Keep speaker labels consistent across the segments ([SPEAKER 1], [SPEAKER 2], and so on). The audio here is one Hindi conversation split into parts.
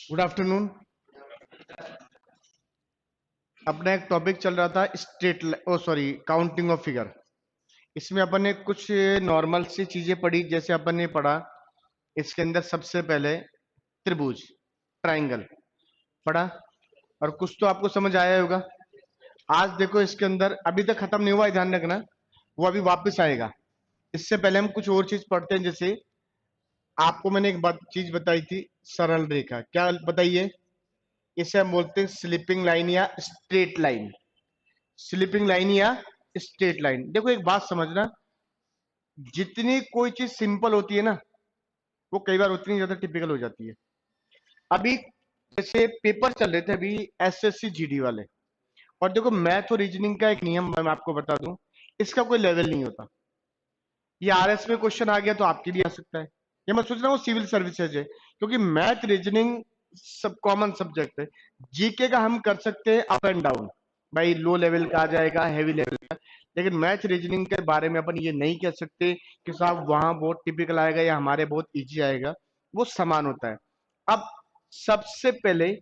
[SPEAKER 1] Good afternoon. अपना एक टॉपिक चल रहा था straight oh sorry counting of figure. इसमें अपन ने कुछ नॉर्मल सी चीजें पढ़ी, जैसे अपन ने पढ़ा इसके अंदर सबसे पहले त्रिभुज, ट्राइंगल पढ़ा, और कुछ तो आपको समझ आया होगा। आज देखो इसके अंदर अभी तक खत्म नहीं हुआ है, ध्यान रखना, वो अभी वापस आएगा। इससे पहले हम कुछ और चीज पढ़ते हैं। जैसे आपको मैंने एक बात चीज बताई थी, सरल रेखा, क्या बताइए? इसे हम बोलते हैं स्लिपिंग लाइन या स्ट्रेट लाइन। स्लिपिंग लाइन या स्ट्रेट लाइन। देखो एक बात समझना, जितनी कोई चीज सिंपल होती है ना, वो कई बार उतनी ज्यादा टिपिकल हो जाती है। अभी जैसे पेपर चल रहे थे अभी एसएससी जीडी वाले, और देखो मैथ और रीजनिंग का एक नियम मैं आपको बता दूं, इसका कोई लेवल नहीं होता। ये आरएस में क्वेश्चन आ गया तो आपके भी आ सकता है। ये मैं सोच रहा हूँ सिविल सर्विसेज है, क्योंकि मैथ रीजनिंग सब कॉमन सब्जेक्ट है। जीके का हम कर सकते हैं अप एंड डाउन, भाई लो लेवल का आ जाएगा, हैवी लेवल का। लेकिन मैथ रीजनिंग के बारे में अपन ये नहीं कह सकते कि साहब वहां बहुत टिपिकल आएगा या हमारे बहुत इजी आएगा। वो समान होता है। अब सबसे पहले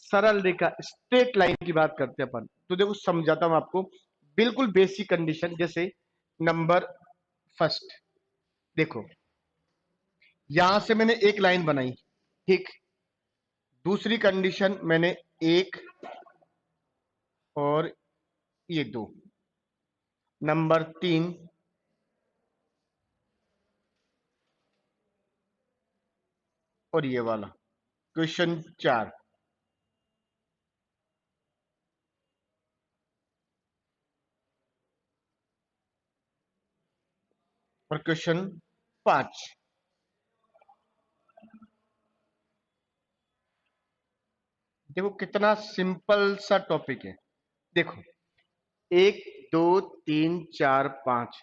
[SPEAKER 1] सरल रेखा स्ट्रेट लाइन की बात करते हैं अपन। तो देखो समझाता हूं आपको, बिल्कुल बेसिक कंडीशन। जैसे नंबर फर्स्ट, देखो यहां से मैंने एक लाइन बनाई, ठीक। दूसरी कंडीशन मैंने एक और ये दो। नंबर तीन और ये वाला। क्वेश्चन चार और क्वेश्चन पांच। देखो कितना सिंपल सा टॉपिक है। देखो एक दो तीन चार पांच,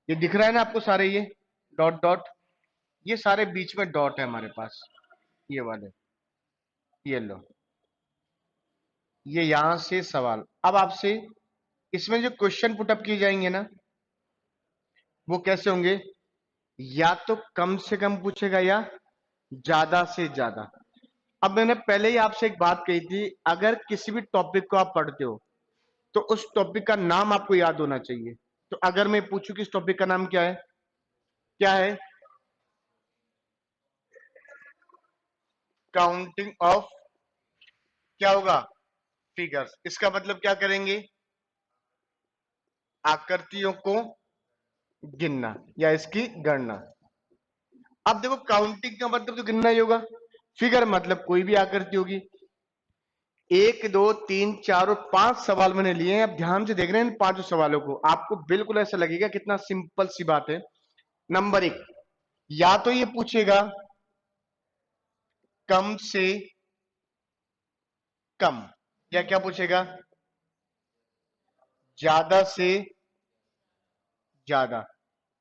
[SPEAKER 1] ये दिख रहा है ना आपको सारे, ये डॉट डॉट, ये सारे बीच में डॉट है हमारे पास, ये वाले, ये लो। ये यहां से सवाल, अब आपसे इसमें जो क्वेश्चन पुटअप किए जाएंगे ना, वो कैसे होंगे? या तो कम से कम पूछेगा या ज्यादा से ज्यादा। अब मैंने पहले ही आपसे एक बात कही थी, अगर किसी भी टॉपिक को आप पढ़ते हो तो उस टॉपिक का नाम आपको याद होना चाहिए। तो अगर मैं पूछूं कि इस टॉपिक का नाम क्या है, क्या है? काउंटिंग ऑफ, क्या होगा? फिगर्स। इसका मतलब क्या करेंगे? आकृतियों को गिनना या इसकी गणना। अब देखो काउंटिंग का मतलब तो गिनना ही होगा, फिगर मतलब कोई भी आकृति होगी। एक दो तीन चार और पांच सवाल मैंने लिए हैं। अब ध्यान से देख रहे हैं इन पांचों सवालों को, आपको बिल्कुल ऐसा लगेगा कितना सिंपल सी बात है। नंबर एक, या तो ये पूछेगा कम से कम, या क्या पूछेगा? ज्यादा से ज्यादा।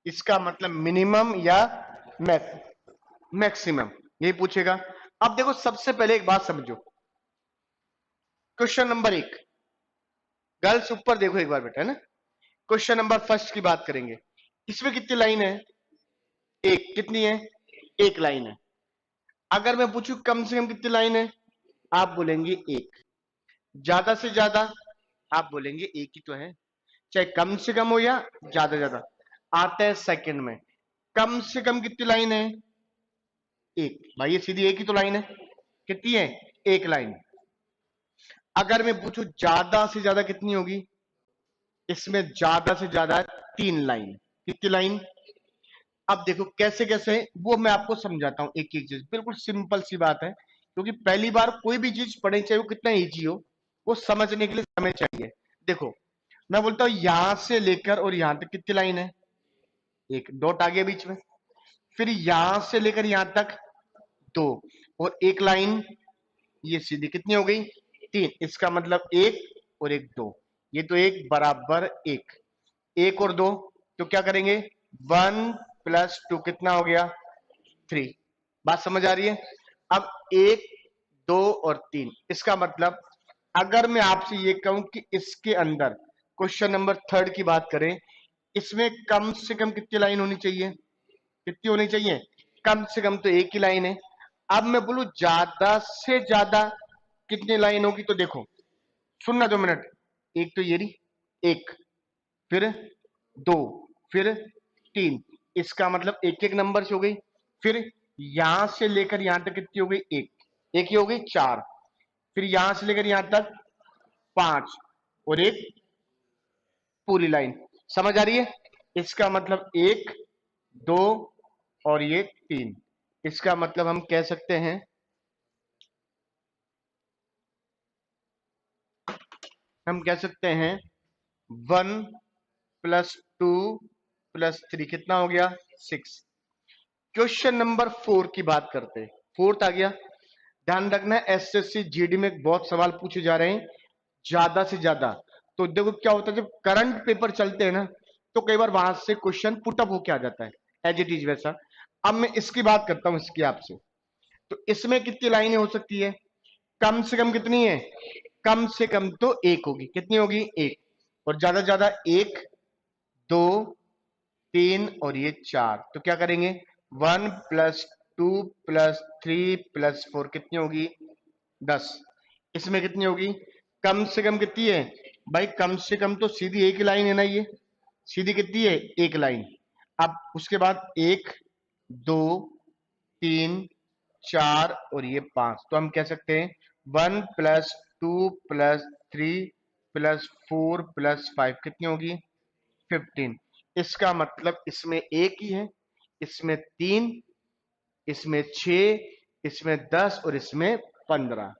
[SPEAKER 1] इसका मतलब मिनिमम या मैक्सिमम, यही पूछेगा। अब देखो सबसे पहले एक बात समझो, क्वेश्चन नंबर एक, गर्ल्स ऊपर देखो एक बार बेटा, है ना। क्वेश्चन नंबर फर्स्ट की बात करेंगे। इसमें कितनी लाइन है? एक। कितनी है? एक लाइन है। अगर मैं पूछूं कम से कम कितनी लाइन है, आप बोलेंगे एक। ज्यादा से ज्यादा, आप बोलेंगे एक ही तो है, चाहे कम से कम हो या ज्यादा ज्यादा। आता है सेकंड में, कम से कम कितनी लाइन है? एक। भाई ये सीधी एक ही तो लाइन है। कितनी है? एक लाइन। अगर मैं पूछूं ज्यादा से ज्यादा कितनी होगी, इसमें ज्यादा से ज्यादा तीन लाइन। कितनी लाइन? अब देखो कैसे कैसे, वो मैं आपको समझाता हूं एक एक चीज, बिल्कुल सिंपल सी बात है। क्योंकि पहली बार कोई भी चीज पढ़े, चाहे वो कितना इजी हो, वो समझने के लिए समय चाहिए। देखो मैं बोलता हूं यहां से लेकर और यहां तक कितनी लाइन है? एक। डॉट आ गया बीच में। फिर यहां से लेकर यहां तक दो, और एक लाइन ये सीधी कितनी हो गई? तीन। इसका मतलब एक और एक दो, ये तो एक बराबर एक। एक और दो तो क्या करेंगे? वन प्लस टू कितना हो गया? थ्री। बात समझ आ रही है? अब एक, दो और तीन, इसका मतलब अगर मैं आपसे ये कहूं कि इसके अंदर क्वेश्चन नंबर थर्ड की बात करें, इसमें कम से कम कितनी लाइन होनी चाहिए? कितनी होनी चाहिए? कम से कम तो एक ही लाइन है। अब मैं बोलूं ज्यादा से ज्यादा कितनी लाइन होगी, तो देखो सुनना 2 मिनट। एक तो ये रही, एक, फिर दो, फिर तीन, इसका मतलब एक एक नंबर से हो गई। फिर यहां से लेकर यहां तक कितनी हो गई, एक, एक ही हो गई चार। फिर यहां से लेकर यहां तक पांच, और एक पूरी लाइन। समझ आ रही है? इसका मतलब एक, दो और ये तीन। इसका मतलब हम कह सकते हैं 1+2+3 कितना हो गया, 6। क्वेश्चन नंबर 4 की बात करते हैं। फोर्थ आ गया। ध्यान रखना एसएससी जीडी में बहुत सवाल पूछे जा रहे हैं ज्यादा से ज्यादा। तो देखो क्या होता है, जब करंट पेपर चलते हैं ना, तो कई बार वहां से क्वेश्चन पुटअप होके आ जाता है एज इट इज वैसा। अब मैं इसकी बात करता हूं, इसकी आपसे। तो इसमें कितनी लाइनें हो सकती है, कम से कम कितनी है, कम से कम तो एक होगी। कितनी होगी, एक। और ज्यादा से ज्यादा एक, दो, तीन और ये चार। तो क्या करेंगे, 1+2+3+4 कितनी होगी, 10। इसमें कितनी होगी, कम से कम कितनी है भाई, कम से कम तो सीधी एक ही लाइन है ना, ये सीधी कितनी है, एक लाइन। अब उसके बाद एक, दो, तीन, चार और ये पांच। तो हम कह सकते हैं 1+2+3+4+5 कितनी होगी, 15। इसका मतलब इसमें एक ही है, इसमें तीन, इसमें 6, इसमें 10 और इसमें 15।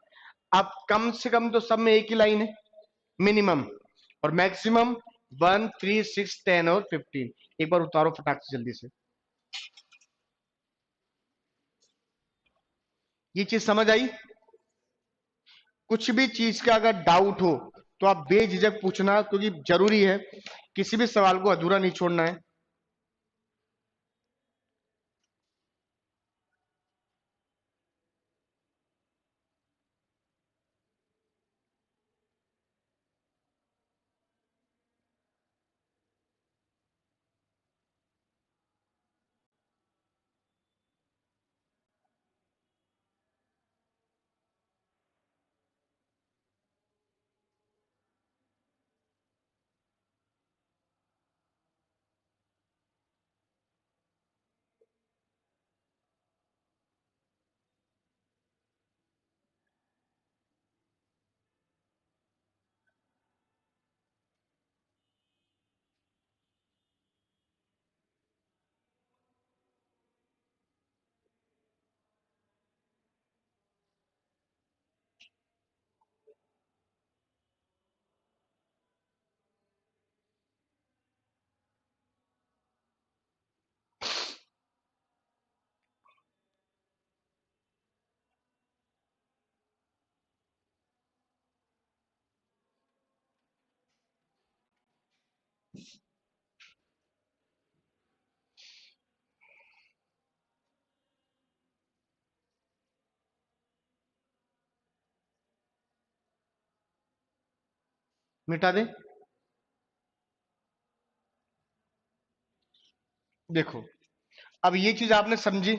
[SPEAKER 1] अब कम से कम तो सब में एक ही लाइन है मिनिमम, और मैक्सिमम 1, 3, 6, 10 और 15। एक बार उतारो फटाक से जल्दी से। ये चीज समझ आई? कुछ भी चीज का अगर डाउट हो तो आप बेझिझक पूछना, क्योंकि जरूरी है, किसी भी सवाल को अधूरा नहीं छोड़ना है। मिटा दे। देखो, अब ये चीज आपने समझी।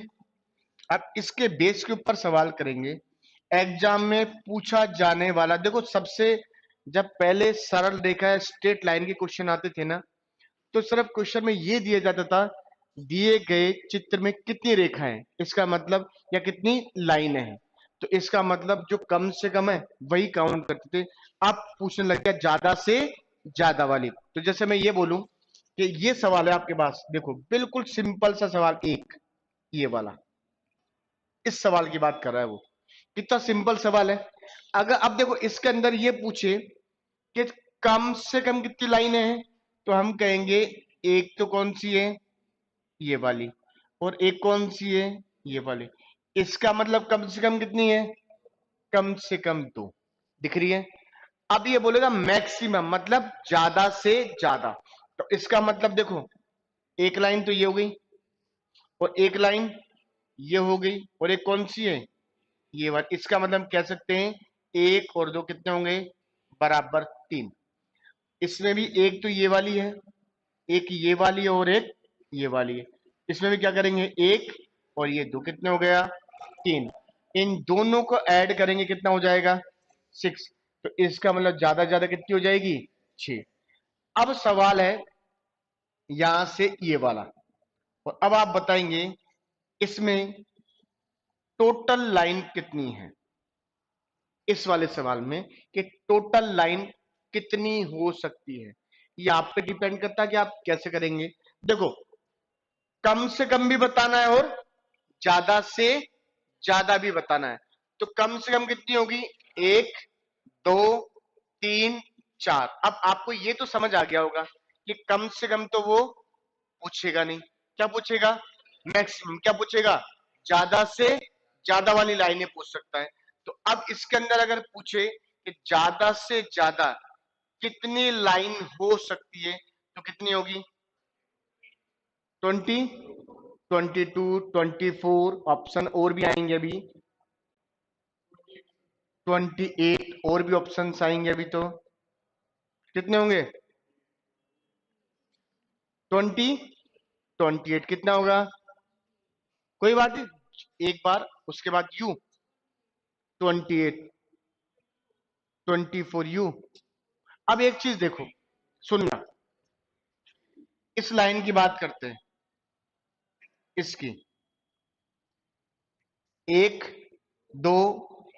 [SPEAKER 1] अब इसके बेस के ऊपर सवाल करेंगे। एग्जाम में पूछा जाने वाला, देखो सबसे, जब पहले सरल रेखा स्ट्रेट लाइन के क्वेश्चन आते थे ना, तो सिर्फ क्वेश्चन में ये दिया जाता था, दिए गए चित्र में कितनी रेखाएं, इसका मतलब, या कितनी लाइनें हैं। तो इसका मतलब जो कम से कम है वही काउंट करते थे। अब पूछने लग गया ज्यादा से ज्यादा वाली। तो जैसे मैं ये बोलूं कि ये सवाल है आपके पास, देखो बिल्कुल सिंपल सा सवाल, एक, ये वाला, इस सवाल की बात कर रहा है वो। कितना सिंपल सवाल है। अगर अब देखो इसके अंदर ये पूछे कि कम से कम कितनी लाइनें हैं, तो हम कहेंगे एक तो कौन सी है, ये वाली, और एक कौन सी है, ये वाली। इसका मतलब कम से कम कितनी है, कम से कम दो। दिख रही है? अब ये बोलेगा मैक्सिमम, मतलब ज्यादा से ज्यादा। तो इसका मतलब देखो, एक लाइन तो ये हो गई, और एक लाइन ये हो गई, और एक कौन सी है, ये वाली। इसका मतलब हम कह सकते हैं एक और दो कितने होंगे, बराबर तीन। इसमें भी एक तो ये वाली है, एक ये वाली है, और एक ये वाली है। इसमें भी क्या करेंगे, एक और ये दो, कितने हो गया, तीन। इन दोनों को ऐड करेंगे कितना हो जाएगा 6। तो इसका मतलब ज्यादा से ज्यादा कितनी हो जाएगी 6। अब सवाल है यहां से ये वाला, और अब आप बताएंगे इसमें टोटल लाइन कितनी है, इस वाले सवाल में कि टोटल लाइन कितनी हो सकती है। ये आप पे डिपेंड करता है कि आप कैसे करेंगे। देखो, कम से कम भी बताना है और ज्यादा से ज्यादा भी बताना है। तो कम से कम कितनी होगी, 1 2 3 4। अब आपको ये तो समझ आ गया होगा कि कम से कम तो वो पूछेगा नहीं, क्या पूछेगा, मैक्सिमम क्या पूछेगा, ज्यादा से ज्यादा वाली लाइनें पूछ सकता है। तो अब इसके अंदर अगर पूछे कि ज्यादा से ज्यादा कितनी लाइन हो सकती है, तो कितनी होगी, 20 22 24, ऑप्शन और भी आएंगे अभी, 28 और भी ऑप्शन आएंगे अभी। तो कितने होंगे, 20 28 कितना होगा, कोई बात नहीं, एक बार उसके बाद यू 28 24 यू। अब एक चीज देखो, सुनना, इस लाइन की बात करते हैं, इसकी 1 2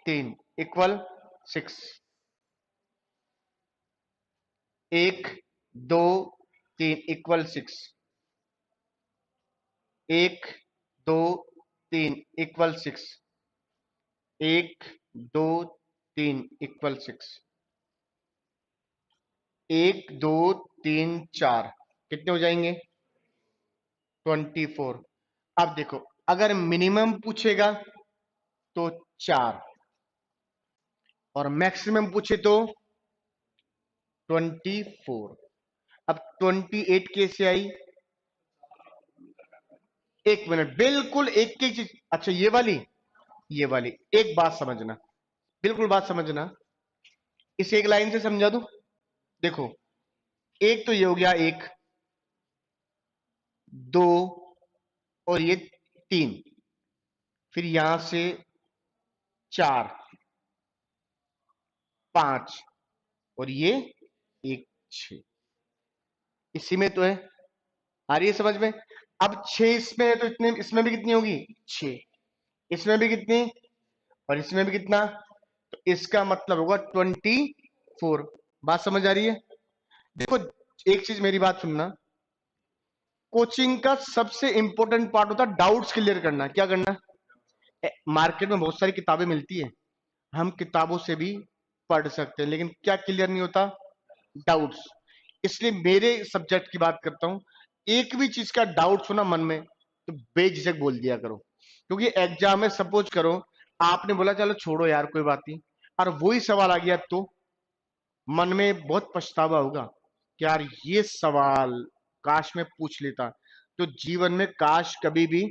[SPEAKER 1] 3 इक्वल 6, 1 2 3 इक्वल 6, 1 2 3 इक्वल 6, 1 2 3 इक्वल 6, 1 2 3 4 कितने हो जाएंगे 24। अब देखो, अगर मिनिमम पूछेगा तो 4, और मैक्सिमम पूछे तो 24। अब 28 कैसे आई, एक मिनट, बिल्कुल एक एक चीज, अच्छा ये वाली एक बात समझना, बिल्कुल बात समझना, इसे एक लाइन से समझा दूं। देखो, एक तो ये हो गया, एक, दो, और ये 3, फिर यहां से 4 5, और ये 1 6, इसी में तो है, आ रही है समझ में। अब 6 इसमें है तो इतने इसमें भी कितनी होगी 6, इसमें भी कितनी, और इसमें भी कितना, तो इसका मतलब होगा 24। बात समझ आ रही है। देखो, एक चीज मेरी बात सुनना, कोचिंग का सबसे इंपॉर्टेंट पार्ट होता है डाउट्स क्लियर करना। क्या करना, मार्केट में बहुत सारी किताबें मिलती है, हम किताबों से भी पढ़ सकते हैं, लेकिन क्या क्लियर नहीं होता, डाउट्स। इसलिए मेरे सब्जेक्ट की बात करता हूं, एक भी चीज का डाउट्स हो ना मन में, तो बेझिझक बोल दिया करो। क्योंकि एग्जाम में सपोज करो आपने बोला चलो छोड़ो यार कोई बात नहीं, और वही सवाल आ गया, तो मन में बहुत पछतावा होगा कि यार ये सवाल काश में पूछ लेता। तो जीवन में काश कभी भी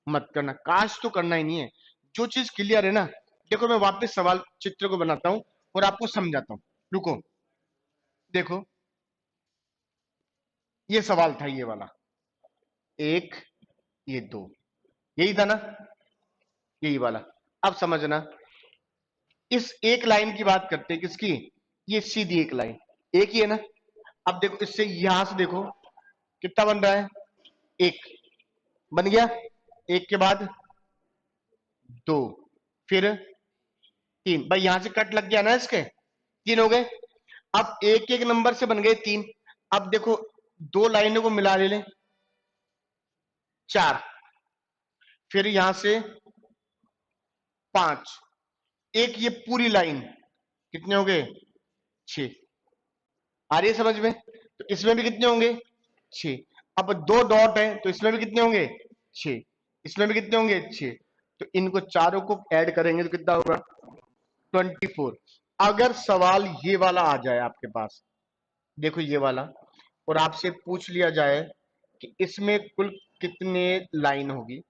[SPEAKER 1] मत करना, काश तो करना ही नहीं है। जो चीज क्लियर है ना, देखो मैं वापस सवाल चित्र को बनाता हूं और आपको समझाता हूं, रुको। देखो, ये सवाल था ये वाला, एक, ये दो, यही था ना, यही वाला। अब समझना, इस एक लाइन की बात करते हैं, किसकी, ये सीधी एक लाइन, एक ही है ना। अब देखो, इससे यहां से देखो कितना बन रहा है, एक बन गया, एक के बाद दो, फिर 3, भाई यहां से कट लग गया ना, इसके 3 हो गए। अब एक एक नंबर से बन गए 3। अब देखो, दो लाइनों को मिला ले लें, 4, फिर यहां से 5, एक ये पूरी लाइन, कितने हो गए 6। आ रही है समझ में। तो इसमें भी कितने होंगे 6। अब दो डॉट है तो इसमें भी कितने होंगे 6, इसमें भी कितने होंगे 6। तो इनको चारों को ऐड करेंगे तो कितना होगा 24। अगर सवाल ये वाला आ जाए आपके पास, देखो ये वाला, और आपसे पूछ लिया जाए कि इसमें कुल कितने लाइन होगी,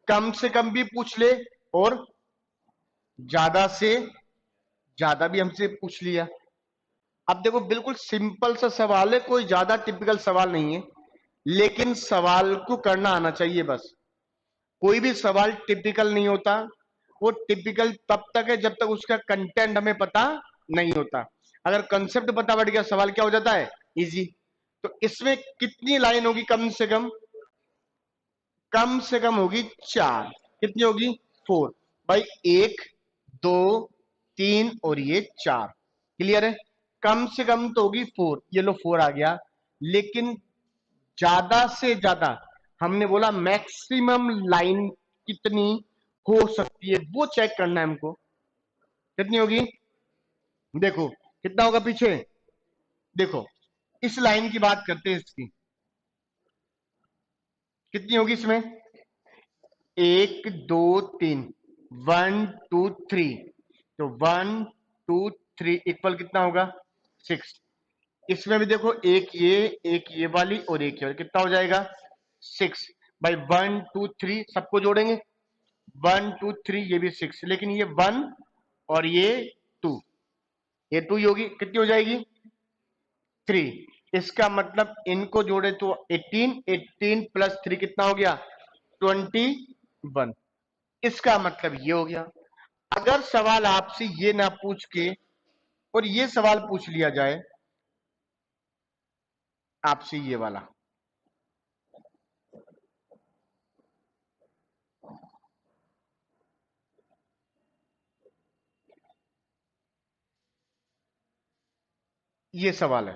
[SPEAKER 1] कम से कम भी पूछ ले और ज्यादा से ज्यादा भी हमसे पूछ लिया। अब देखो, बिल्कुल सिंपल सा सवाल है, कोई ज्यादा टिपिकल सवाल नहीं है, लेकिन सवाल को करना आना चाहिए बस। कोई भी सवाल टिपिकल नहीं होता, वो टिपिकल तब तक है जब तक उसका कंटेंट हमें पता नहीं होता। अगर कंसेप्ट पता पड़ गया सवाल क्या हो जाता है, इजी। तो इसमें कितनी लाइन होगी, कम से कम होगी 4। कितनी होगी, 4। भाई 1 2 3 और ये 4। क्लियर है, कम से कम तो होगी 4। ये लो 4 आ गया। लेकिन ज्यादा से ज्यादा हमने बोला मैक्सिमम लाइन कितनी हो सकती है वो चेक करना है हमको। कितनी होगी, देखो कितना होगा पीछे, देखो इस लाइन की बात करते हैं, इसकी कितनी होगी इसमें, 1 2 3, 1 2 3। तो 1 2 3 इक्वल कितना होगा, 6। इसमें भी देखो एक ये वाली और एक ये वाली, कितना हो जाएगा, 6। भाई 1 2 3 सबको जोड़ेंगे, 1 2 3, ये भी 6, लेकिन ये 1 और ये 2, ये 2 ही होगी, कितनी हो जाएगी, 3। इसका मतलब इनको जोड़े तो 18, 18 प्लस 3 कितना हो गया, 21। इसका मतलब ये हो गया। अगर सवाल आपसे ये ना पूछ के और ये सवाल पूछ लिया जाए आपसे, ये वाला, ये सवाल है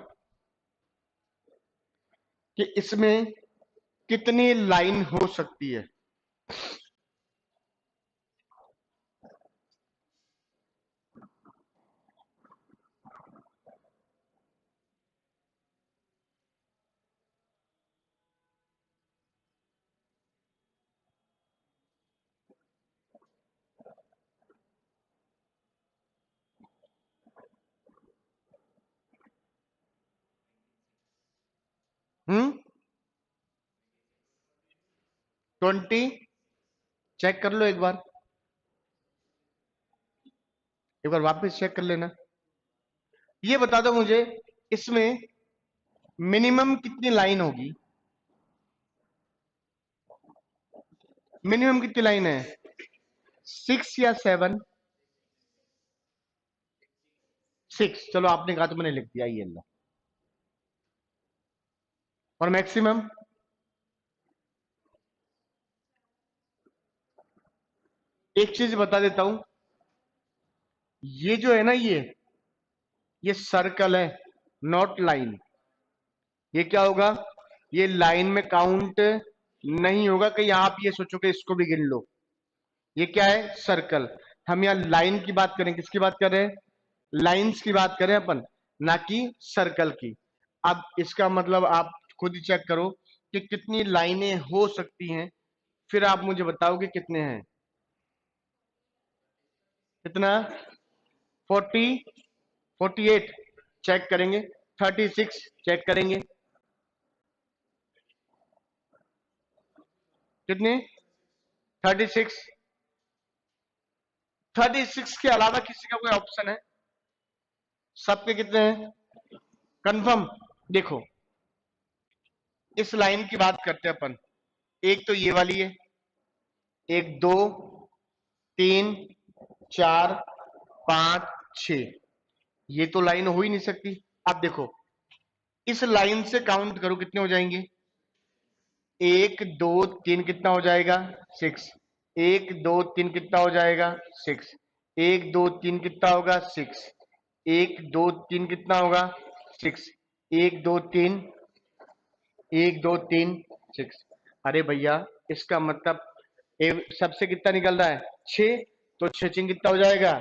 [SPEAKER 1] कि इसमें कितनी लाइन हो सकती है। हम्म, 20, चेक कर लो एक बार वापस चेक कर लेना। ये बता दो मुझे, इसमें मिनिमम कितनी लाइन होगी, मिनिमम कितनी लाइन है, 6 या 7, 6। चलो आपने कहा तो मैंने लिख दिया, ये लो। और मैक्सिमम, एक चीज बता देता हूं, ये जो है ना, ये सर्कल है, नॉट लाइन। ये क्या होगा, ये लाइन में काउंट नहीं होगा, कहीं आप ये सोचो कि इसको भी गिन लो। ये क्या है, सर्कल। हम यहाँ लाइन की बात करें, किसकी बात कर रहे हैं, लाइंस की बात करें अपन, ना कि सर्कल की। अब इसका मतलब आप खुद ही चेक करो कि कितनी लाइनें हो सकती हैं, फिर आप मुझे बताओ कि कितने हैं, कितना, 40, 48 चेक करेंगे, 36 चेक करेंगे, कितने, 36। 36 के अलावा किसी का कोई ऑप्शन है, सबके कितने हैं, कंफर्म। देखो इस लाइन की बात करते हैं अपन, एक तो ये वाली है, एक 2 3 4 5 6, ये तो लाइन हो ही नहीं सकती। अब देखो इस लाइन से काउंट करो कितने हो जाएंगे, 1 2 3 कितना हो जाएगा, 6। 1 2 3 कितना हो जाएगा, 6। 1 2 3 कितना होगा, 6। 1 2 3 कितना होगा, 6। 1 2 3, 1 2 3, 6। अरे भैया इसका मतलब सबसे कितना निकल रहा है, 6। तो 6 कितना हो जाएगा,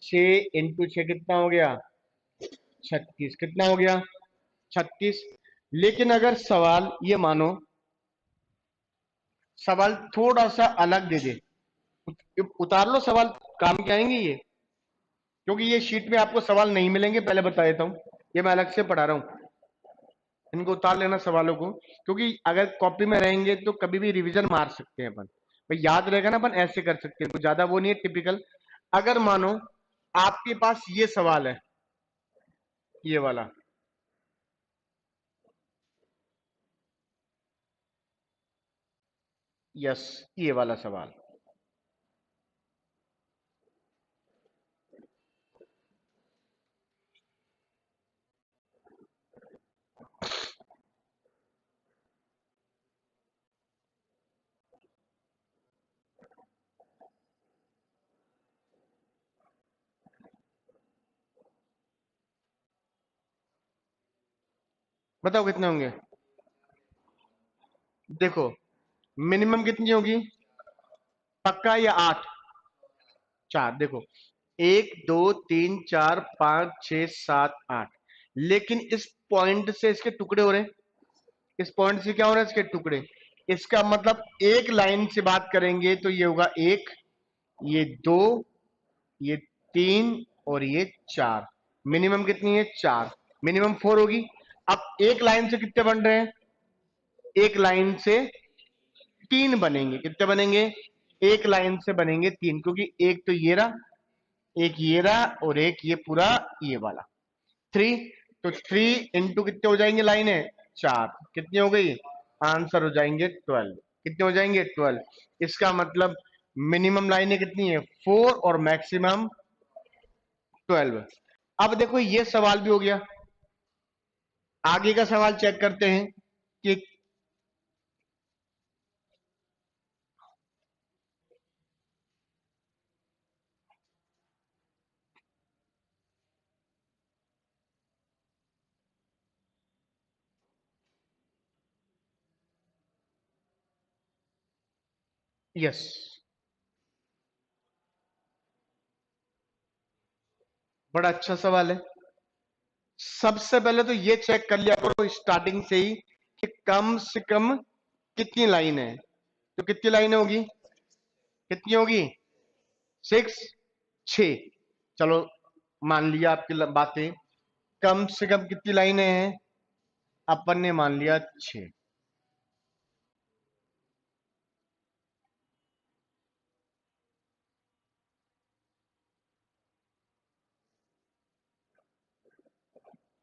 [SPEAKER 1] 6 × 6 कितना हो गया, 36। कितना हो गया, 36। लेकिन अगर सवाल ये मानो, सवाल थोड़ा सा अलग दे दे, उतार लो सवाल, काम के आएंगे ये, क्योंकि ये शीट में आपको सवाल नहीं मिलेंगे, पहले बता देता हूं, ये मैं अलग से पढ़ा रहा हूं। इनको उतार लेना सवालों को, क्योंकि अगर कॉपी में रहेंगे तो कभी भी रिवीजन मार सकते हैं अपन। भाई याद रहेगा ना, अपन ऐसे कर सकते हैं, कुछ ज्यादा वो नहीं है, टिपिकल। अगर मानो आपके पास ये सवाल है, ये वाला, यस, ये वाला सवाल, बताओ कितने होंगे? देखो मिनिमम कितनी होगी? पक्का या 8? 4। देखो 1 2 3 4 5 6 7 8, लेकिन इस पॉइंट से इसके टुकड़े हो रहे हैं। इस पॉइंट से क्या हो रहा है? इसके टुकड़े। इसका मतलब एक लाइन से बात करेंगे तो ये होगा 1, ये 2, ये 3 और ये 4। मिनिमम कितनी है? 4। मिनिमम 4 होगी। अब एक लाइन से कितने बन रहे हैं? एक लाइन से 3 बनेंगे। कितने बनेंगे? एक लाइन से बनेंगे 3, क्योंकि एक तो ये रहा, एक ये रहा और एक ये पूरा ये वाला 3। तो 3 इंटू कितने हो जाएंगे लाइनें? 4। कितनी हो गई? आंसर हो जाएंगे 12। कितने हो जाएंगे? 12। इसका मतलब मिनिमम लाइनें कितनी है? 4 और मैक्सिमम 12। अब देखो ये सवाल भी हो गया। आगे का सवाल चेक करते हैं कि यस, बड़ा अच्छा सवाल है। सबसे पहले तो ये चेक कर लिया करो स्टार्टिंग से ही कि कम से कम कितनी लाइन है। तो कितनी लाइनें होगी? कितनी होगी? 6, 6। चलो मान लिया आपकी बातें। कम से कम कितनी लाइनें हैं? अपन ने मान लिया 6।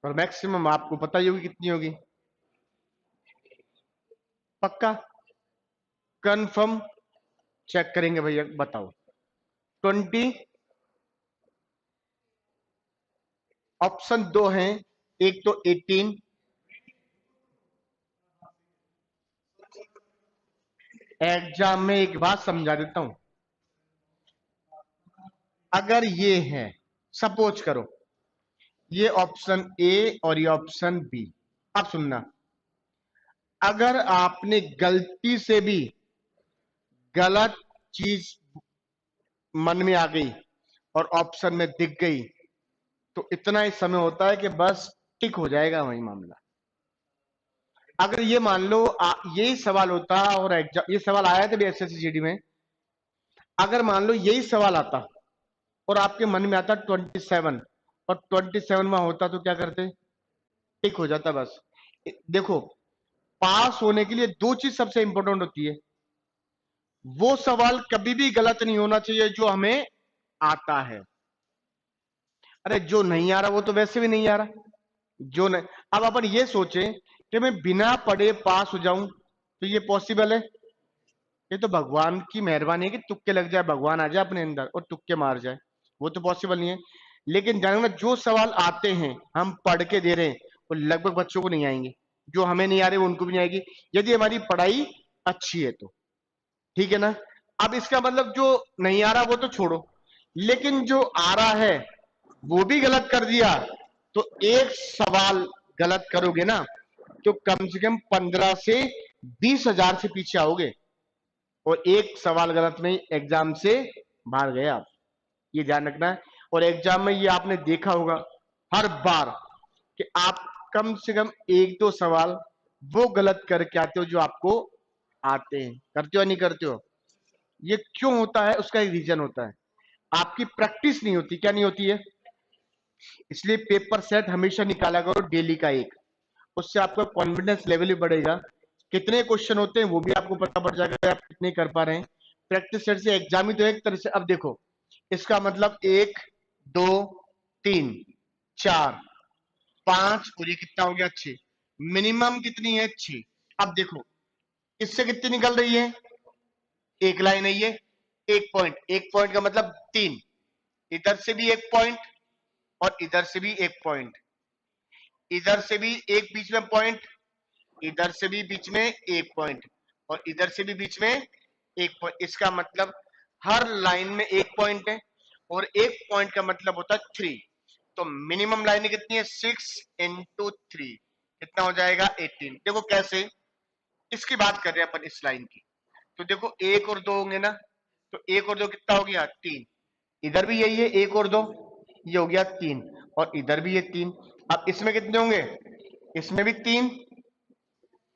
[SPEAKER 1] और मैक्सिमम आपको पता ही होगी कितनी होगी। पक्का? कंफर्म? चेक करेंगे भैया, बताओ। 20। ऑप्शन दो हैं, एक तो 18। एग्जाम में एक बात समझा देता हूं। अगर ये है, सपोज करो ये ऑप्शन ए और ये ऑप्शन बी। अब सुनना, अगर आपने गलती से भी गलत चीज मन में आ गई और ऑप्शन में दिख गई, तो इतना ही समय होता है कि बस टिक हो जाएगा वही मामला। अगर ये मान लो यही सवाल होता और एग्जाम, ये सवाल आया था भी एसएससी में। अगर मान लो यही सवाल आता और आपके मन में आता 27 और 27 में होता, तो क्या करते? टिक हो जाता बस। देखो, पास होने के लिए दो चीज सबसे इंपॉर्टेंट होती है। वो सवाल कभी भी गलत नहीं होना चाहिए जो हमें आता है। अरे जो नहीं आ रहा वो तो वैसे भी नहीं आ रहा। जो नहीं, अब अपन ये सोचें कि मैं बिना पढ़े पास हो जाऊं, तो ये पॉसिबल है? ये तो भगवान की मेहरबानी है कि तुक्के लग जाए, भगवान आ जाए अपने अंदर और तुक्के मार जाए। वो तो पॉसिबल नहीं है। लेकिन जानना, जो सवाल आते हैं हम पढ़ के दे रहे हैं, वो लगभग बच्चों को नहीं आएंगे। जो हमें नहीं आ रहे वो उनको भी नहीं आएगी, यदि हमारी पढ़ाई अच्छी है तो। ठीक है ना? अब इसका मतलब जो नहीं आ रहा वो तो छोड़ो, लेकिन जो आ रहा है वो भी गलत कर दिया, तो एक सवाल गलत करोगे ना, तो कम से कम 15 से 20 हजार से पीछे आओगे। और एक सवाल गलत में एग्जाम से बाहर गए आप, ये ध्यान रखना है। और एग्जाम में ये आपने देखा होगा हर बार कि आप कम से कम एक दो सवाल वो गलत करके आते हो जो आपको आते हैं। करते हो या नहीं करते हो? ये क्यों होता है? उसका एक रीजन होता है, आपकी प्रैक्टिस नहीं होती। क्या नहीं होती है? इसलिए पेपर सेट हमेशा निकाला करो डेली का एक। उससे आपका कॉन्फिडेंस लेवल भी बढ़ेगा। कितने क्वेश्चन होते हैं वो भी आपको पता पड़ जाएगा, आप कितने कर पा रहे हैं। प्रैक्टिस सेट से एग्जाम ही तो एक तरह से। अब देखो, इसका मतलब 1 2 3 4 5 और ये कितना हो गया? 6। मिनिमम कितनी है? 6। अब देखो इससे कितनी निकल रही है? एक लाइन है ये, एक पॉइंट। एक पॉइंट का मतलब 3। इधर से भी एक पॉइंट और इधर से भी एक पॉइंट, इधर से भी एक बीच में पॉइंट, इधर से भी बीच में एक पॉइंट और इधर से भी बीच में एक पॉइंट। इसका मतलब हर लाइन में एक पॉइंट है और एक पॉइंट का मतलब होता है 3। तो मिनिमम लाइन कितनी है? 6 इंटू 3। कितना हो जाएगा 18। देखो कैसे, इसकी बात कर रहे हैं अपन इस लाइन की। तो देखो एक और दो होंगे ना, तो एक और दो कितना हो गया 3। इधर भी यही है, एक और दो, ये हो गया 3, और इधर भी ये 3। अब इसमें कितने होंगे, इसमें भी 3,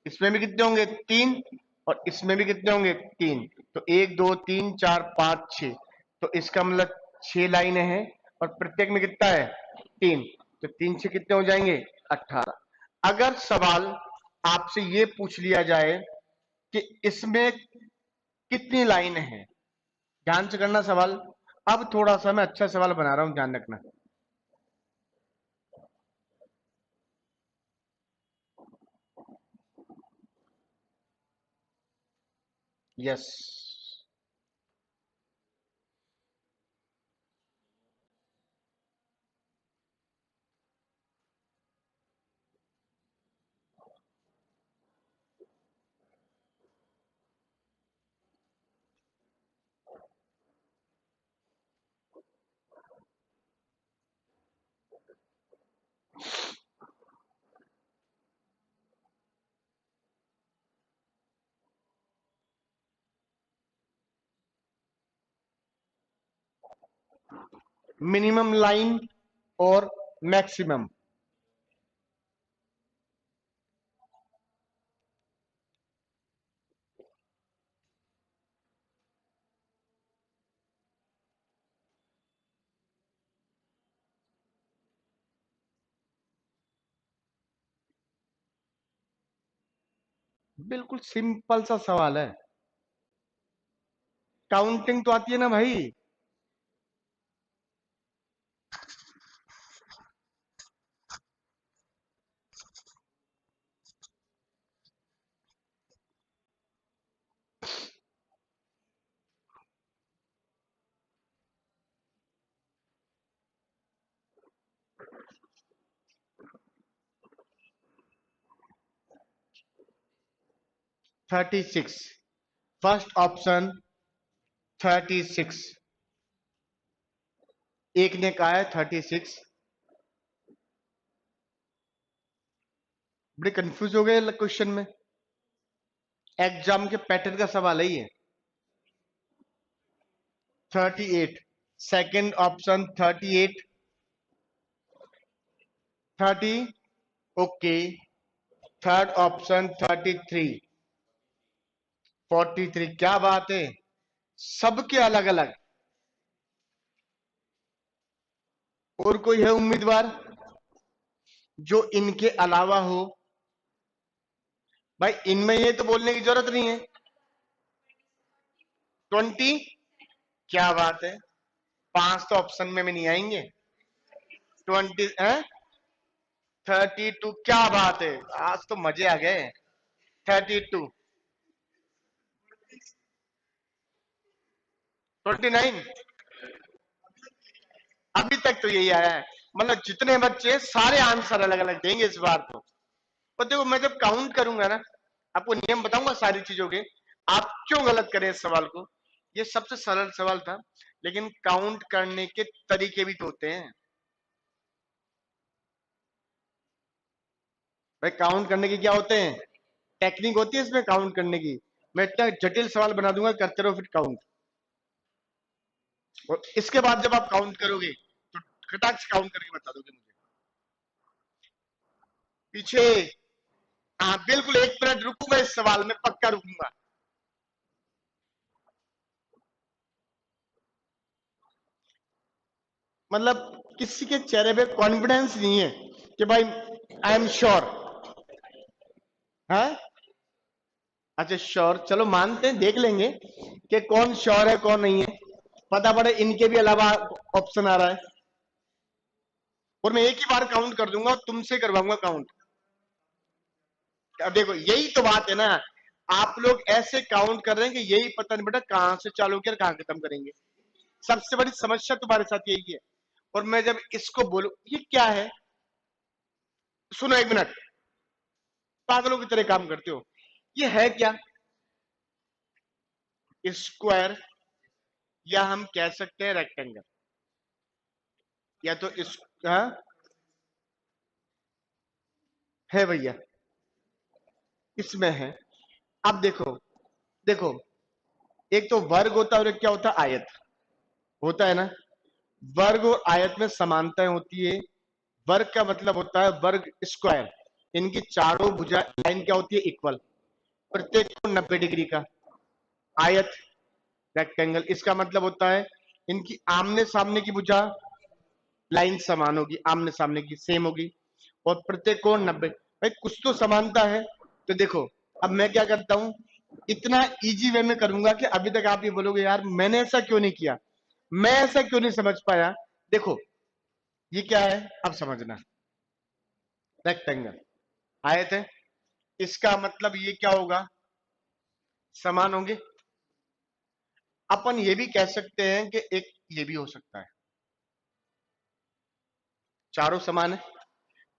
[SPEAKER 1] इसमें भी कितने होंगे 3, और इसमें भी कितने होंगे 3। तो 1 2 3 4 5 6, तो इसका मतलब 6 लाइनें हैं, और प्रत्येक में कितना है 3। तो 3 से कितने हो जाएंगे 18। अगर सवाल आपसे ये पूछ लिया जाए कि इसमें कितनी लाइन है, ध्यान से करना सवाल। अब थोड़ा सा मैं अच्छा सवाल बना रहा हूं, ध्यान रखना। यस, मिनिमम लाइन और मैक्सिमम। बिल्कुल सिंपल सा सवाल है, काउंटिंग तो आती है ना भाई। 36, फर्स्ट ऑप्शन 36। एक ने कहा है 36। बड़े कंफ्यूज हो गए क्वेश्चन में, एग्जाम के पैटर्न का सवाल है ये। 38, second option 38, 30, okay. Third option 33, 43, क्या बात है, सबके अलग अलग। और कोई है उम्मीदवार जो इनके अलावा हो? भाई इनमें ये तो बोलने की जरूरत नहीं है। 20, क्या बात है, 5 तो ऑप्शन में नहीं आएंगे। 20 है, 32, क्या बात है, आज तो मजे आ गए। 32, 29, अभी तक तो यही आया है। मतलब जितने बच्चे सारे आंसर अलग अलग देंगे इस बार तो। और देखो मैं जब काउंट करूंगा ना, आपको नियम बताऊंगा सारी चीजों के, आप क्यों गलत करें इस सवाल को। ये सबसे सरल सवाल था, लेकिन काउंट करने के तरीके भी तो होते हैं भाई। काउंट करने के क्या होते हैं, टेक्निक होती है इसमें काउंट करने की। मैं इतना जटिल सवाल बना दूंगा, करते रहो फिर काउंट। और इसके बाद जब आप काउंट करोगे तो खटाक से काउंट करके बता दोगे मुझे पीछे। हाँ बिल्कुल, 1 मिनट रुकूंगा इस सवाल में, पक्का रुकूंगा। मतलब किसी के चेहरे पे कॉन्फिडेंस नहीं है कि भाई आई एम श्योर है। अच्छा श्योर, चलो मानते हैं, देख लेंगे कि कौन श्योर है कौन नहीं है। पता पड़े इनके भी अलावा ऑप्शन आ रहा है, और मैं एक ही बार काउंट कर दूंगा और तुमसे करवाऊंगा काउंट। अब देखो यही तो बात है ना, आप लोग ऐसे काउंट कर रहे हैं कि यही पता नहीं बेटा कहां से चालू किया कहां खत्म करेंगे। सबसे बड़ी समस्या तुम्हारे साथ यही है। और मैं जब इसको बोलूं ये क्या है, सुनो 1 मिनट, पागलों की तरह काम करते हो। ये है क्या, स्क्वायर, या हम कह सकते हैं रेक्टेंगल, या तो इस, हाँ है भैया, इसमें है। अब देखो, देखो, एक तो वर्ग होता है और एक क्या होता है, आयत होता है ना। वर्ग और आयत में समानताएं होती है। वर्ग का मतलब होता है वर्ग स्क्वायर, इनकी चारों भुजा लाइन क्या होती है, इक्वल, प्रत्येक को 90 डिग्री का। आयत रेक्टेंगल, इसका मतलब होता है इनकी आमने सामने की भुजा लाइन समान होगी, आमने सामने की सेम होगी, और प्रत्येक कोण 90। भाई कुछ तो समानता है। तो देखो, अब मैं क्या करता हूं, इतना इजी वे में करूंगा कि अभी तक आप ये बोलोगे यार मैंने ऐसा क्यों नहीं किया, मैं ऐसा क्यों नहीं समझ पाया। देखो, ये क्या है, अब समझना। रेक्टेंगल, आयत है, इसका मतलब ये क्या होगा, समान होंगे। अपन ये भी कह सकते हैं कि एक ये भी हो सकता है, चारों समान है,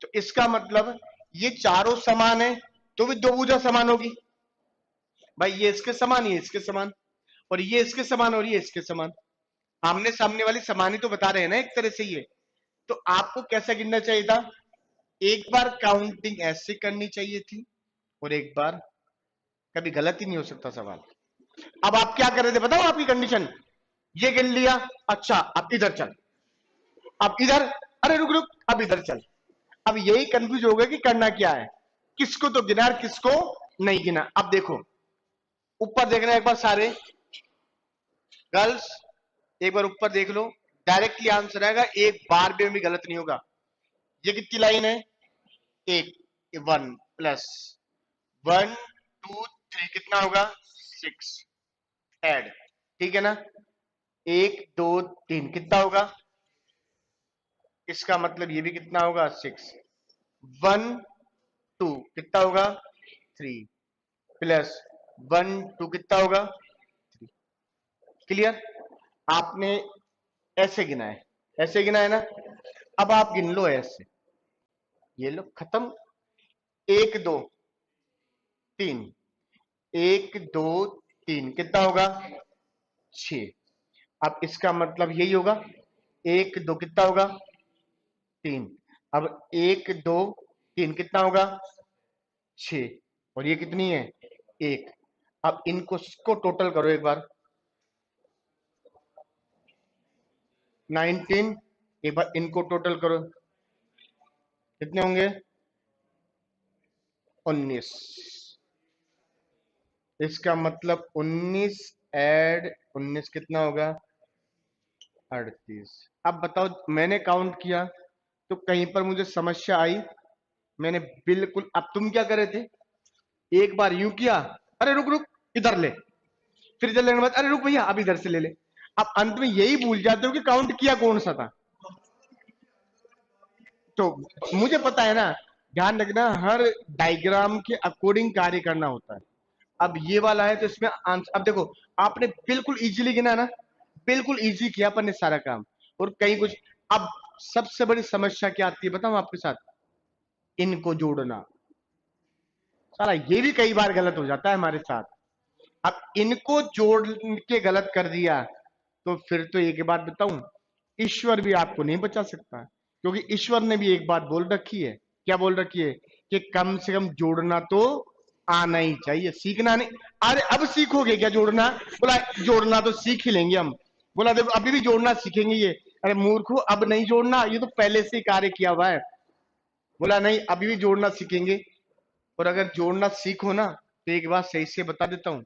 [SPEAKER 1] तो इसका मतलब ये चारों समान है तो भी दो भुजा समान होगी। भाई ये इसके समान, ये इसके समान, और ये इसके समान और ये इसके समान, आमने सामने वाली समान ही तो बता रहे हैं ना एक तरह से ये। तो आपको कैसा गिनना चाहिए था, एक बार काउंटिंग ऐसे करनी चाहिए थी और एक बार, कभी गलत ही नहीं हो सकता सवाल। अब आप क्या कर रहे थे बताओ, आपकी कंडीशन, ये गिन लिया, अच्छा अब इधर चल, अब इधर, अरे रुक रुक, अब इधर चल। अब यही कंफ्यूज हो गया कि करना क्या है, किसको तो गिना और किसको नहीं गिना। अब देखो, ऊपर देखना एक बार सारे गर्ल्स, एक बार ऊपर देख लो, डायरेक्टली आंसर आएगा, एक बार भी गलत नहीं होगा। ये कितनी लाइन है, एक, 1 + 1 2 3 कितना होगा, 6, ऐड, ठीक है ना। 1 2 3 कितना होगा, इसका मतलब ये भी कितना होगा, 6, 1 2 कितना होगा, 3 +1 2 कितना होगा, 3। क्लियर, आपने ऐसे गिना है, ऐसे गिना है ना। अब आप गिन लो ऐसे, ये लो खत्म। 1 2 3, 1 2 3 कितना होगा, 6। अब इसका मतलब यही होगा, 1 2 कितना होगा, 3। अब 1 2 3 कितना होगा, 6, और ये कितनी है, 1। अब इनको इसको टोटल करो एक बार, 19। एक बार इनको टोटल करो, कितने होंगे, 19। इसका मतलब 19 ऐड 19 कितना होगा, 38। अब बताओ, मैंने काउंट किया तो कहीं पर मुझे समस्या आई, मैंने बिल्कुल, अब तुम क्या करे थे, एक बार यूं किया, अरे रुक रुक, इधर ले, फिर इधर लेने के बाद अरे रुक भैया अब इधर से ले ले। अब अंत में यही भूल जाते हो कि काउंट किया कौन सा था। तो मुझे पता है ना, ध्यान रखना, हर डायग्राम के अकॉर्डिंग कार्य करना होता है। अब ये वाला है तो इसमें आंसर, अब देखो, आपने बिल्कुल इजीली गिना ना, बिल्कुल इजी किया अपन ने सारा काम, और कहीं कुछ। अब सबसे बड़ी समस्या क्या आती है बताऊं आपके साथ, इनको जोड़ना। सारा ये भी कई बार गलत हो जाता है हमारे साथ। अब इनको जोड़ के गलत कर दिया तो फिर तो एक बात बताऊं, ईश्वर भी आपको नहीं बचा सकता, क्योंकि ईश्वर ने भी एक बात बोल रखी है। क्या बोल रखी है, कि कम से कम जोड़ना तो आना ही चाहिए, सीखना नहीं। अरे अब सीखोगे क्या जोड़ना, बोला जोड़ना तो सीख ही लेंगे हम। बोला देखो अभी भी जोड़ना सीखेंगे ये, अरे मूर्खो अब नहीं जोड़ना, ये तो पहले से ही कार्य किया हुआ है। बोला नहीं अभी भी जोड़ना सीखेंगे। और अगर जोड़ना सीखो ना, तो एक बात सही से बता देता हूँ,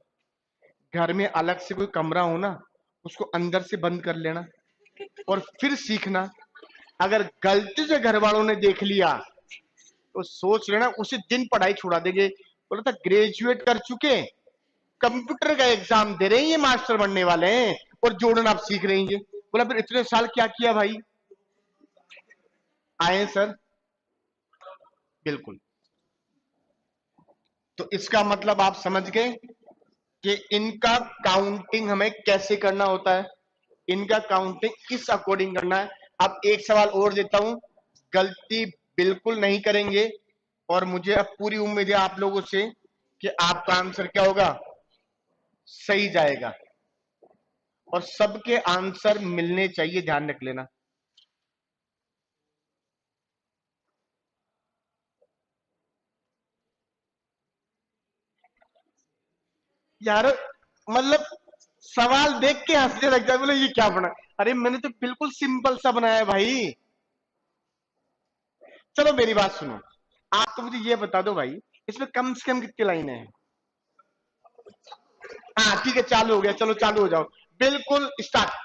[SPEAKER 1] घर में अलग से कोई कमरा हो ना, उसको अंदर से बंद कर लेना और फिर सीखना। अगर गलती से घर वालों ने देख लिया तो सोच लेना उसी दिन पढ़ाई छुड़ा देंगे। बोला था ग्रेजुएट कर चुके, कंप्यूटर का एग्जाम दे रहे हैं, ये मास्टर बनने वाले हैं, और जोड़ना आप सीख रहे हैं ये। बोला फिर इतने साल क्या किया भाई, आए सर, बिल्कुल। तो इसका मतलब आप समझ गए कि इनका काउंटिंग हमें कैसे करना होता है, इनका काउंटिंग इस अकॉर्डिंग करना है। अब एक सवाल और देता हूं, गलती बिल्कुल नहीं करेंगे, और मुझे अब पूरी उम्मीद है आप लोगों से कि आपका आंसर क्या होगा, सही जाएगा, और सबके आंसर मिलने चाहिए, ध्यान रख लेना। यार मतलब सवाल देख के हंसने लग जाए, बोले ये क्या बना। अरे मैंने तो बिल्कुल सिंपल सा बनाया है भाई। चलो मेरी बात सुनो, आप तो मुझे ये बता दो भाई, इसमें कम से कम कितनी लाइनें हैं। हाँ ठीक है, चालू हो गया, चलो चालू हो जाओ। बिल्कुल स्टार्ट।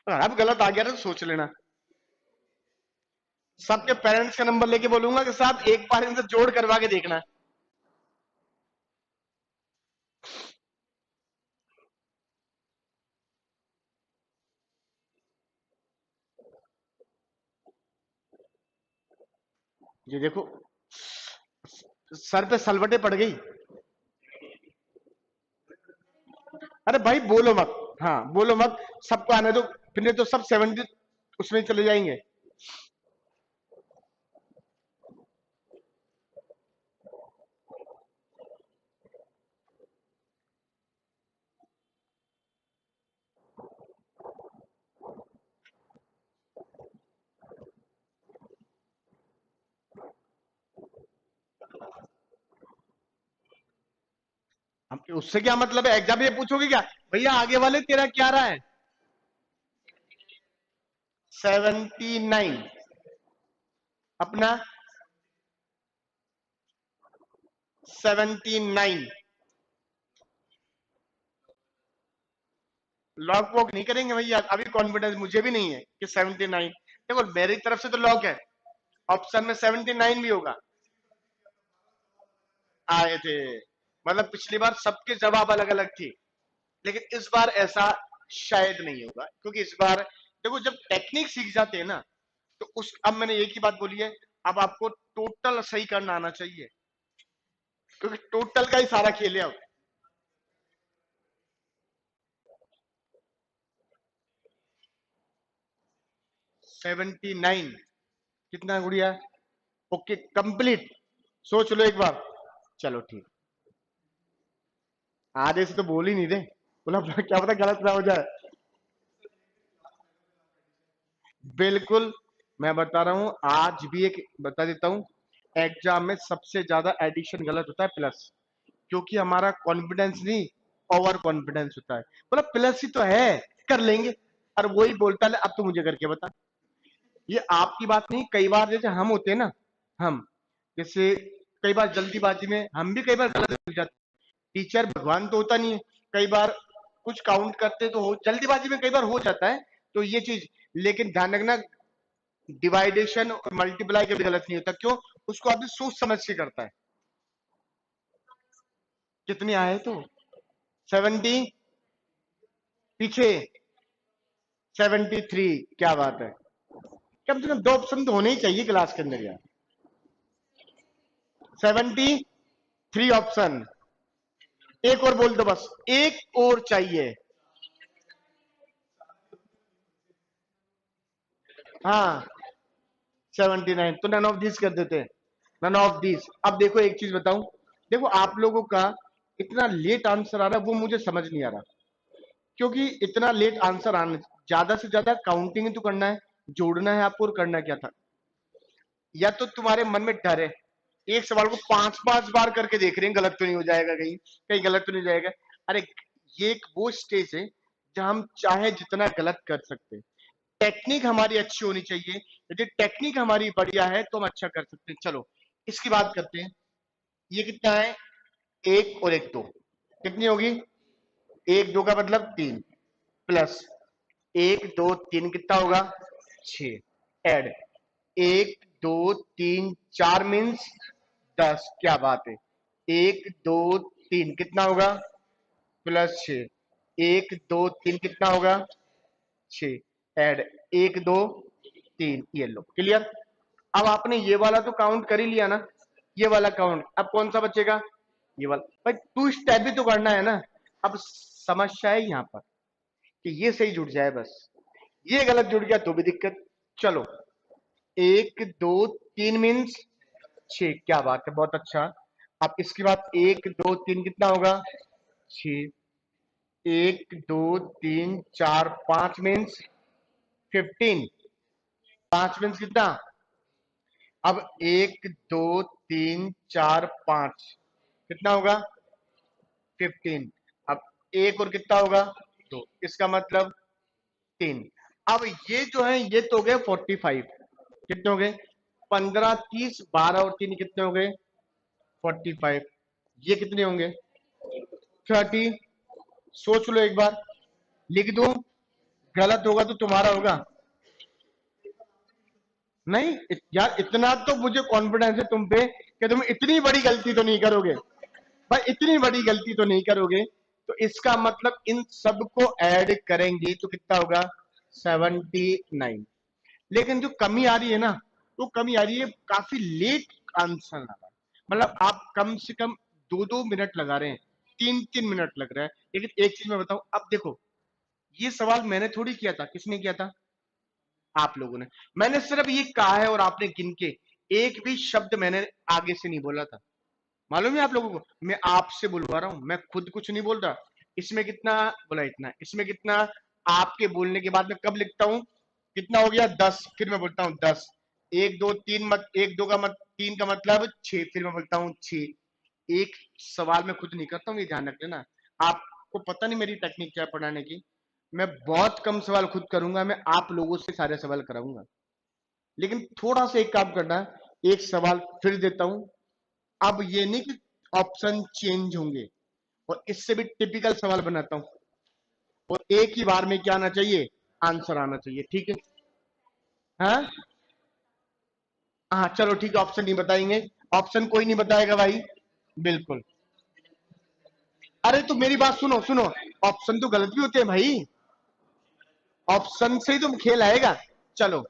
[SPEAKER 1] अब गलत आ गया तो सोच लेना। सबके पेरेंट्स का नंबर लेके बोलूंगा कि साहब एक बार इनसे जोड़ करवा के देखना। ये देखो, सर पे सलवटे पड़ गई। अरे भाई बोलो मत। हाँ बोलो मत, सबको आने दो, फिर नहीं तो सब 70 उसमें चले जाएंगे। हम उससे क्या मतलब है, एग्जाम ये पूछोगे क्या, भैया आगे वाले तेरा क्या रहा है। 79। अपना 79। लॉक वॉक नहीं करेंगे भैया, अभी कॉन्फिडेंस मुझे भी नहीं है कि 79। देखो मेरी तरफ से तो लॉक है, ऑप्शन में 79 भी होगा। आए थे, मतलब पिछली बार सबके जवाब अलग अलग थे, लेकिन इस बार ऐसा शायद नहीं होगा, क्योंकि इस बार देखो जब टेक्निक सीख जाते हैं ना, तो उस अब मैंने एक ही बात बोली है, अब आपको टोटल सही करना आना चाहिए, क्योंकि टोटल का ही सारा खेल है अब। 79 कितना है गुड़िया। ओके कंप्लीट, सोच लो एक बार। चलो ठीक, आधे से तो बोल ही नहीं दे, बोला क्या पता गलत ना हो जाए। बिल्कुल, मैं बता रहा हूं, आज भी एक बता देता हूं, एग्जाम में सबसे ज्यादा एडिशन गलत होता है प्लस, क्योंकि हमारा कॉन्फिडेंस नहीं, ओवर कॉन्फिडेंस होता है। बोला प्लस ही तो है, कर लेंगे, और वही बोलता है अब तो मुझे करके बता। ये आपकी बात नहीं, कई बार जैसे हम होते हैं ना, हम जैसे कई बार जल्दीबाजी में हम भी कई बार गलत हो जाते। टीचर भगवान तो होता नहीं है, कई बार कुछ काउंट करते तो हो जल्दीबाजी में, कई बार हो जाता है, तो ये चीज। लेकिन ध्यान रखना, डिवाइडेशन और मल्टीप्लाई कभी गलत नहीं होता, क्यों, उसको आदमी सोच समझ के करता है। कितने आए तो 70, पीछे 73, क्या बात है। कम से कम दो ऑप्शन तो होने ही चाहिए क्लास के अंदर यार। 73 ऑप्शन, एक और बोल दो बस, एक और चाहिए। हाँ 79, तो नन ऑफ दिस कर देते हैं, नन ऑफ दिस। अब देखो एक चीज बताऊं, देखो आप लोगों का इतना लेट आंसर आ रहा है, वो मुझे समझ नहीं आ रहा, क्योंकि इतना लेट आंसर आना, ज्यादा से ज्यादा काउंटिंग तो करना है, जोड़ना है आपको, और करना क्या था। या तो तुम्हारे मन में डर है, एक सवाल को पांच पांच बार करके देख रहे हैं, गलत तो नहीं हो जाएगा कहीं, कहीं गलत तो नहीं जाएगा। अरे ये एक वो स्टेज है जहां हम चाहे जितना गलत कर सकते हैं, टेक्निक हमारी अच्छी होनी चाहिए, यदि टेक्निक हमारी बढ़िया है तो हम अच्छा कर सकते हैं। चलो इसकी बात करते हैं, ये कितना है, एक और एक दो, कितनी होगी, एक दो का मतलब तीन, प्लस एक दो तीन कितना होगा, छ, एड एक दो तीन चार मीन्स 10, क्या बात है। एक दो तीन कितना होगा, प्लस छ, एक दो तीन कितना होगा, छ, एड एक दो तीन, ये लो क्लियर। अब आपने ये वाला तो काउंट कर ही लिया ना, ये वाला काउंट, अब कौन सा बचेगा, ये वाला। भाई टू स्टेप भी तो करना है ना। अब समस्या है यहाँ पर कि ये सही जुड़ जाए बस, ये गलत जुड़ गया तो भी दिक्कत। चलो एक दो तीन मीन्स छ, क्या बात है, बहुत अच्छा। अब इसके बाद एक दो तीन कितना होगा, छ, एक दो तीन चार पांच मीन्स 15। पांच मीन्स कितना? अब एक दो तीन चार पांच कितना होगा? 15। अब एक और कितना होगा? दो, इसका मतलब 3। अब ये जो है ये तो हो गए 45। कितने हो गए? 15 30 12 और 3 कितने हो गए? 45। ये कितने होंगे? 30। सोच लो एक बार, लिख दूं? गलत होगा तो तुम्हारा होगा। नहीं यार, इतना तो मुझे कॉन्फिडेंस है तुम पे कि तुम इतनी बड़ी गलती तो नहीं करोगे भाई, इतनी बड़ी गलती तो नहीं करोगे। तो इसका मतलब इन सबको ऐड करेंगे तो कितना होगा? 79। लेकिन जो कमी आ रही है ना, वो कमी आ रही है काफी लेट आंसर आ रहा है। मतलब आप कम से कम 2-2 मिनट लगा रहे हैं, 3-3 मिनट लग रहा है। लेकिन एक चीज मैं बताऊं, अब देखो, ये सवाल मैंने थोड़ी किया था, किसने किया था? आप लोगों ने। मैंने सिर्फ ये कहा है और आपने गिन के एक भी शब्द मैंने आगे से नहीं बोला था। मालूम है आप लोगों को, मैं आपसे बुलवा रहा हूं, मैं खुद कुछ नहीं बोल रहा। इसमें कितना बोला? इतना। इसमें कितना? आपके बोलने के बाद में कब लिखता हूं? कितना हो गया? 10। फिर मैं बोलता हूं 10। एक दो तीन मत, एक दो का मत, तीन का मतलब 6। फिर मैं बोलता हूं 6। एक सवाल मैं खुद नहीं करता हूं, ये ध्यान रख लेना। आपको पता नहीं मेरी टेक्निक क्या है पढ़ाने की। मैं बहुत कम सवाल खुद करूंगा, मैं आप लोगों से सारे सवाल कराऊंगा। लेकिन थोड़ा सा एक काम करना है, एक सवाल फिर देता हूं। अब ये नहीं कि ऑप्शन चेंज होंगे, और इससे भी टिपिकल सवाल बनाता हूं, और एक ही बार में क्या आना चाहिए? आंसर आना चाहिए, ठीक है? हाँ हाँ, चलो ठीक है, ऑप्शन नहीं बताएंगे। ऑप्शन कोई नहीं बताएगा भाई, बिल्कुल। अरे तो मेरी बात सुनो सुनो, ऑप्शन तो गलत भी होते हैं भाई, ऑप्शन से ही तुम खेल आएगा। चलो।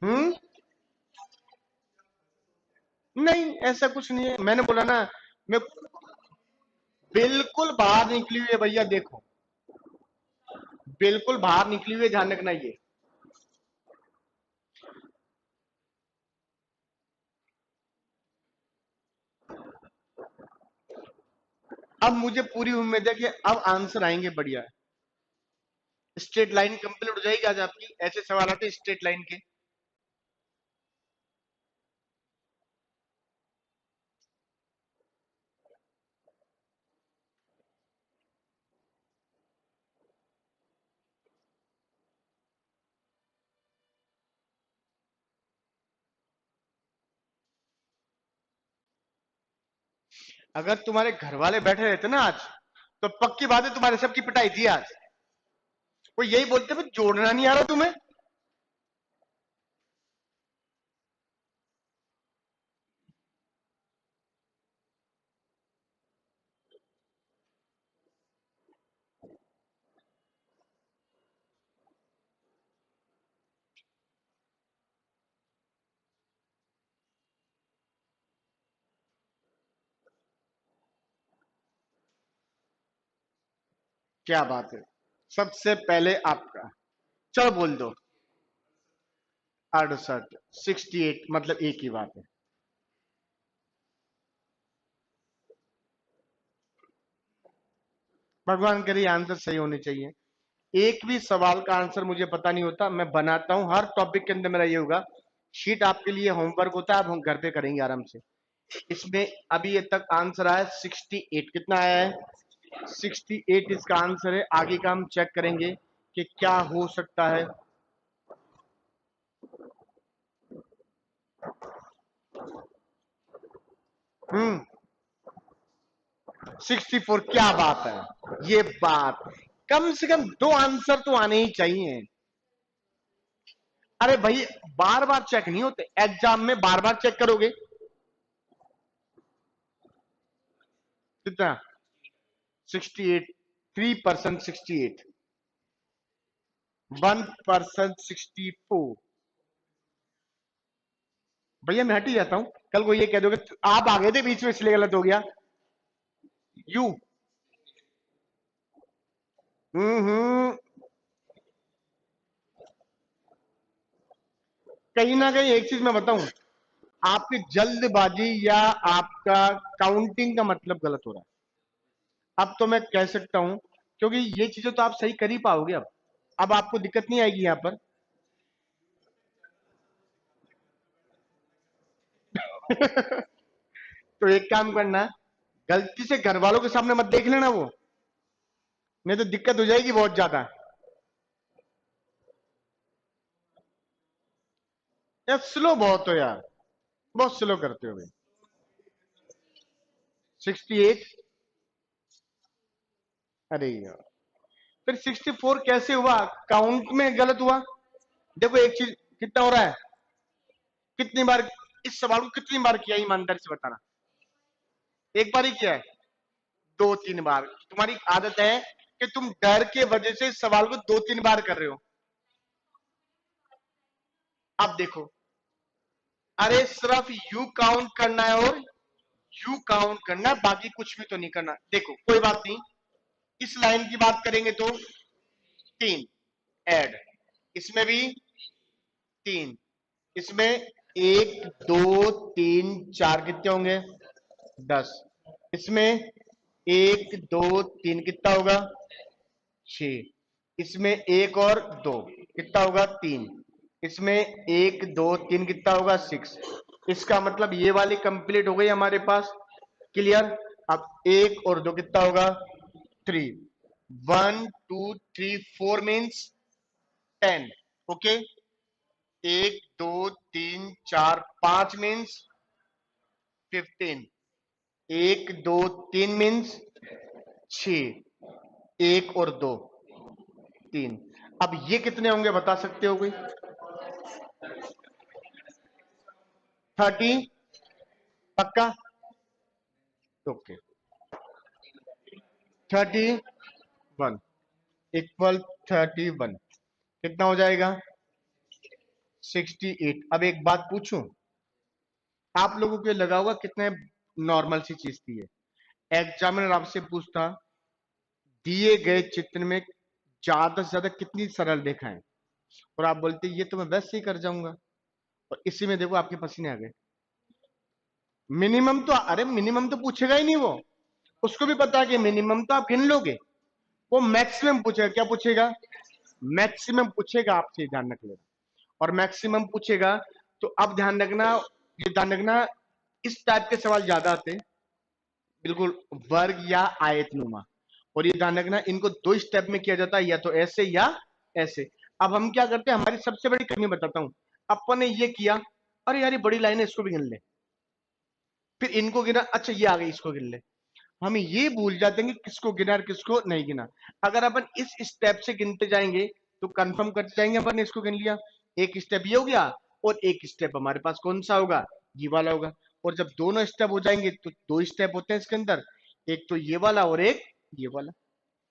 [SPEAKER 1] हम्म। नहीं, ऐसा कुछ नहीं है, मैंने बोला ना। मैं बिल्कुल बाहर निकली हुई है भैया, देखो, बिल्कुल बाहर निकली हुई है, ध्यान रखना ये। अब मुझे पूरी उम्मीद है कि अब आंसर आएंगे बढ़िया। स्ट्रेट लाइन कंप्लीट हो जाएगी आज आपकी, ऐसे सवाल आते हैं स्ट्रेट लाइन के। अगर तुम्हारे घर वाले बैठे रहते ना आज, तो पक्की बात है तुम्हारे सबकी पिटाई थी आज। वो यही बोलते, भाई जोड़ना नहीं आ रहा तुम्हें। क्या बात है, सबसे पहले आपका। चलो बोल दो। 68, 68 मतलब एक ही बात है। भगवान करे आंसर सही होने चाहिए। एक भी सवाल का आंसर मुझे पता नहीं होता, मैं बनाता हूं हर टॉपिक के अंदर। मेरा ये होगा, शीट आपके लिए होमवर्क होता है, अब हम घर पे करेंगे आराम से। इसमें अभी ये तक आंसर आया 68। कितना आया है? 68 इसका आंसर है। आगे का हम चेक करेंगे कि क्या हो सकता है। हम्म। 64, क्या बात है, ये बात। कम से कम दो आंसर तो आने ही चाहिए। अरे भाई, बार बार चेक नहीं होते एग्जाम में, बार बार चेक करोगे? कितना? 68। 3% 68, 1% 64। भैया मैं हट ही जाता हूं, कल को ये कह दोगे आप आ गए थे बीच में इसलिए गलत हो गया। यू हम्म। कहीं ना कहीं एक चीज मैं बताऊं, आपकी जल्दबाजी या आपका काउंटिंग का मतलब गलत हो रहा है। अब तो मैं कह सकता हूं, क्योंकि ये चीजें तो आप सही कर ही पाओगे। अब आपको दिक्कत नहीं आएगी यहां पर। तो एक काम करना, गलती से घर वालों के सामने मत देख लेना वो, नहीं तो दिक्कत हो जाएगी बहुत ज्यादा। यार स्लो बहुत हो यार, बहुत स्लो करते हो भाई। 68? अरे यार, फिर 64 कैसे हुआ? काउंट में गलत हुआ। देखो एक चीज, कितना हो रहा है, कितनी बार इस सवाल को कितनी बार किया, ईमानदारी से बताना। एक बार ही किया है? दो तीन बार? तुम्हारी आदत है कि तुम डर के वजह से इस सवाल को दो तीन बार कर रहे हो। अब देखो, अरे सिर्फ यू काउंट करना है और यू काउंट करना है, बाकी कुछ भी तो नहीं करना। देखो कोई बात नहीं, इस लाइन की बात करेंगे तो तीन ऐड, इसमें भी तीन, इसमें एक दो तीन चार, कितने होंगे? 10। इसमें एक दो तीन कितना होगा? 6। इसमें एक और दो कितना होगा? 3। इसमें एक दो तीन कितना होगा? 6। इसका मतलब ये वाली कंप्लीट हो गई हमारे पास। क्लियर? अब एक और दो कितना होगा? 3। 1 2 3 4 मीन्स 10। ओके, एक दो तीन चार पांच मीन्स 15। एक दो तीन मीन्स 6। एक और दो, 3। अब ये कितने होंगे बता सकते हो कोई? 30? पक्का? ओके। 31 इक्वल 31 कितना हो जाएगा? 68। अब एक बात पूछूं, आप लोगों को लगा होगा कितने नॉर्मल सी चीज थी ये। एग्जामिनर आपसे पूछता, दिए गए चित्र में ज्यादा से ज्यादा कितनी सरल रेखाएं, और आप बोलते ये तो मैं वैसे ही कर जाऊंगा, और इसी में देखो आपके पसीने आ गए। मिनिमम तो, अरे मिनिमम तो पूछेगा ही नहीं वो, उसको भी पता है कि मिनिमम तो आप गिन लोगे। वो मैक्सिमम पूछेगा। क्या पूछेगा? मैक्सिमम पूछेगा आपसे, ध्यान रख लेना। और मैक्सिमम पूछेगा तो अब ध्यान रखना, ये ध्यान रखना, इस टाइप के सवाल ज्यादा आते हैं, बिल्कुल वर्ग या आयतनुमा। और ये ध्यान रखना, इनको दो स्टेप में किया जाता है, या तो ऐसे या ऐसे। अब हम क्या करते हैं, हमारी सबसे बड़ी कमी बताता हूं, अपन ने ये किया, अरे यार ये बड़ी लाइन है, इसको भी गिन ले। फिर इनको गिना, अच्छा ये आ गई, इसको गिन ले। हम ये भूल जाते हैं कि किसको गिना और किसको नहीं गिना। अगर अपन इस स्टेप से गिनते जाएंगे तो कंफर्म करते जाएंगे अपन ने इसको गिन लिया। एक स्टेप ये हो गया, और एक स्टेप हमारे पास कौन सा होगा? ये वाला होगा। और जब दोनों स्टेप हो जाएंगे तो दो स्टेप होते हैं इसके अंदर, एक तो ये वाला और एक ये वाला।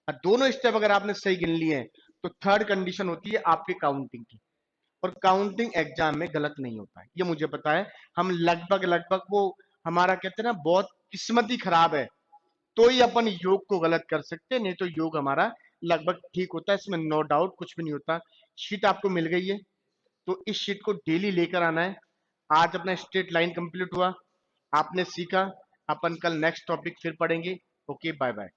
[SPEAKER 1] और दोनों स्टेप अगर आपने सही गिन लिए हैं तो थर्ड कंडीशन होती है आपकी काउंटिंग की। और काउंटिंग एग्जाम में गलत नहीं होता है, ये मुझे पता है। हम लगभग लगभग वो, हमारा कहते हैं ना, बहुत किस्मत ही खराब है, तो ही अपन योग को गलत कर सकते हैं, नहीं तो योग हमारा लगभग ठीक होता है, इसमें नो डाउट कुछ भी नहीं होता। शीट आपको मिल गई है, तो इस शीट को डेली लेकर आना है। आज अपना स्ट्रेट लाइन कंप्लीट हुआ, आपने सीखा। अपन कल नेक्स्ट टॉपिक फिर पढ़ेंगे। Okay, bye bye.